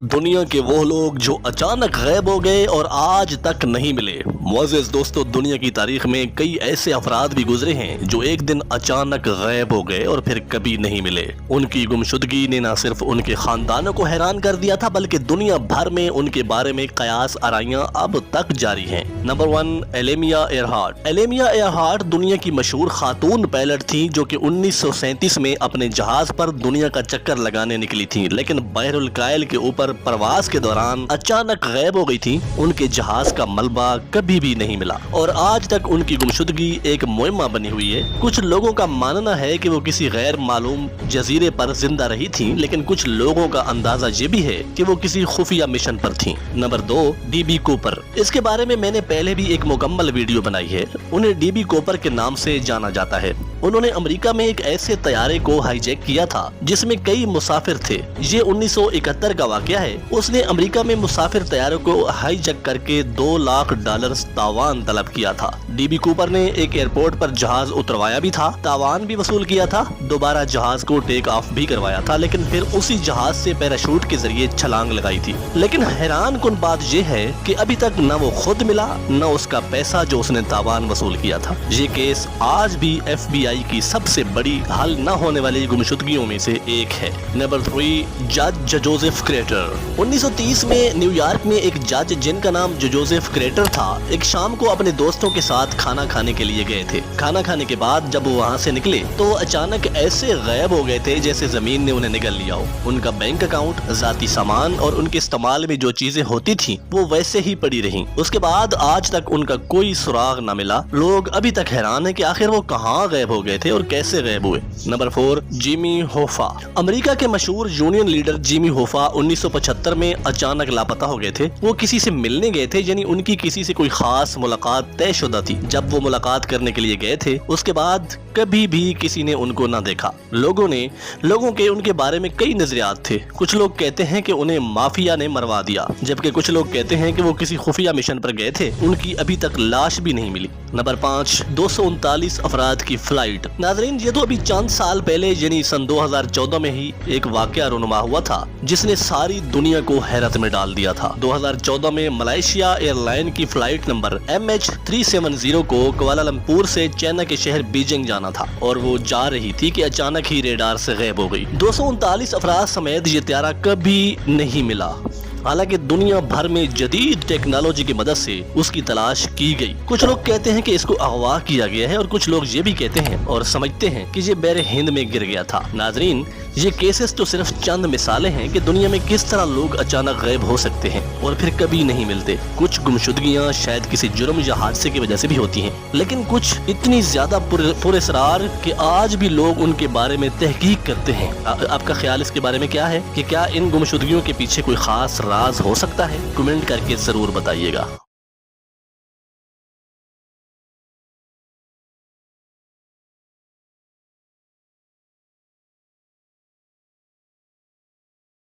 दुनिया के वो लोग जो अचानक गायब हो गए और आज तक नहीं मिले। मुअज़्ज़िज़ दोस्तों, दुनिया की तारीख में कई ऐसे अफराद भी गुजरे हैं जो एक दिन अचानक गायब हो गए और फिर कभी नहीं मिले। उनकी गुमशुदगी ने न सिर्फ उनके खानदानों को हैरान कर दिया था, बल्कि दुनिया भर में उनके बारे में कयास आराइयां अब तक जारी हैं। नंबर 1, एलेमिया एयरहार्ट। एलेमिया एयरहार्ट दुनिया की मशहूर खातून पायलट थी जो कि 1937 में अपने जहाज पर दुनिया का चक्कर लगाने निकली थी, लेकिन बहरुल कायल के ऊपर प्रवास के दौरान अचानक गायब हो गई थी। उनके जहाज का मलबा कभी भी नहीं मिला और आज तक उनकी गुमशुदगी एक मुइम्मा बनी हुई है। कुछ लोगों का मानना है कि वो किसी गैर मालूम जजीरे पर जिंदा रही थी, लेकिन कुछ लोगों का अंदाजा ये भी है कि वो किसी खुफिया मिशन पर थी। Number 2, dB Cooper. इसके बारे में मैंने पहले भी एक मुकम्मल वीडियो बनाई है। उन्हें डीबी कूपर के नाम से जाना जाता है। उन्होंने अमेरिका में एक ऐसे तैयारे को हाईजैक किया था जिसमें कई मुसाफिर थे। ये 1971 का वाकया है। उसने अमेरिका में मुसाफिर तैयारों को हाईजैक करके $2 लाख तावान तलब किया था। डीबी कूपर ने एक एयरपोर्ट पर जहाज उतरवाया भी था, तावान भी वसूल किया था, दोबारा जहाज को टेक ऑफ भी करवाया था, लेकिन फिर उसी जहाज से पैराशूट के जरिए छलांग लगाई थी। लेकिन हैरान कुन बात यह है कि अभी तक न वो खुद मिला न उसका पैसा जो उसने तावान वसूल किया था। ये केस आज भी FBI की सबसे बड़ी हल न होने वाली गुमशुदगियों में से एक है। नंबर 3, जज जोसेफ क्रेटर। 1930 में न्यूयॉर्क में एक जज जिनका नाम जोसेफ क्रेटर था, एक शाम को अपने दोस्तों के साथ खाना खाने के लिए गए थे। खाना खाने के बाद जब वो वहाँ से निकले तो अचानक ऐसे गायब हो गए थे जैसे जमीन ने उन्हें निगल लिया हो। उनका बैंक अकाउंट, जाती सामान और उनके इस्तेमाल में जो चीजें होती थी वो वैसे ही पड़ी रहीं। उसके बाद आज तक उनका कोई सुराग न मिला। लोग अभी तक हैरान है कि आखिर वो कहाँ गायब हो गए थे और कैसे गायब हुए। Number 4, Jimmy होफा। अमेरिका के मशहूर यूनियन लीडर जिमी होफा 1975 में अचानक लापता हो गए थे। वो किसी से मिलने गए थे, यानी उनकी किसी से कोई खास मुलाकात तयशुदा थी। जब वो मुलाकात करने के लिए गए थे उसके बाद कभी भी किसी ने उनको ना देखा। लोगों के उनके बारे में कई नजरियात थे। कुछ लोग कहते हैं कि उन्हें माफिया ने मरवा दिया, जबकि कुछ लोग कहते हैं कि वो किसी खुफिया मिशन पर गए थे। उनकी अभी तक लाश भी नहीं मिली। नंबर 5, 239 अफराद की फ्लाइट। नाजरीन, ये तो अभी चंद साल पहले यानी सन 2014 में ही एक वाकया रुनुमा हुआ था जिसने सारी दुनिया को हैरत में डाल दिया था। 2014 में मलेशिया एयरलाइन की फ्लाइट नंबर MH370 को कुआलालंपुर से चाइना के शहर बीजिंग जाना था और वो जा रही थी कि अचानक ही रेडार से गायब हो गई। 239 अफराद समेत ये त्यारा कभी नहीं मिला। हालांकि दुनिया भर में जदीद टेक्नोलॉजी की मदद से उसकी तलाश की गई। कुछ लोग कहते हैं कि इसको अगवा किया गया है और कुछ लोग ये भी कहते हैं और समझते हैं कि ये बहरे हिंद में गिर गया था। नाजरीन, ये केसेस तो सिर्फ चंद मिसालें हैं कि दुनिया में किस तरह लोग अचानक गायब हो सकते हैं और फिर कभी नहीं मिलते। कुछ गुमशुदगियां शायद किसी जुर्म या हादसे की वजह से भी होती हैं, लेकिन कुछ इतनी ज्यादा पुरअसरार कि आज भी लोग उनके बारे में तहकीक करते हैं। आपका ख्याल इसके बारे में क्या है कि क्या इन गुमशुदगियों के पीछे कोई खास राज हो सकता है? कमेंट करके जरूर बताइएगा।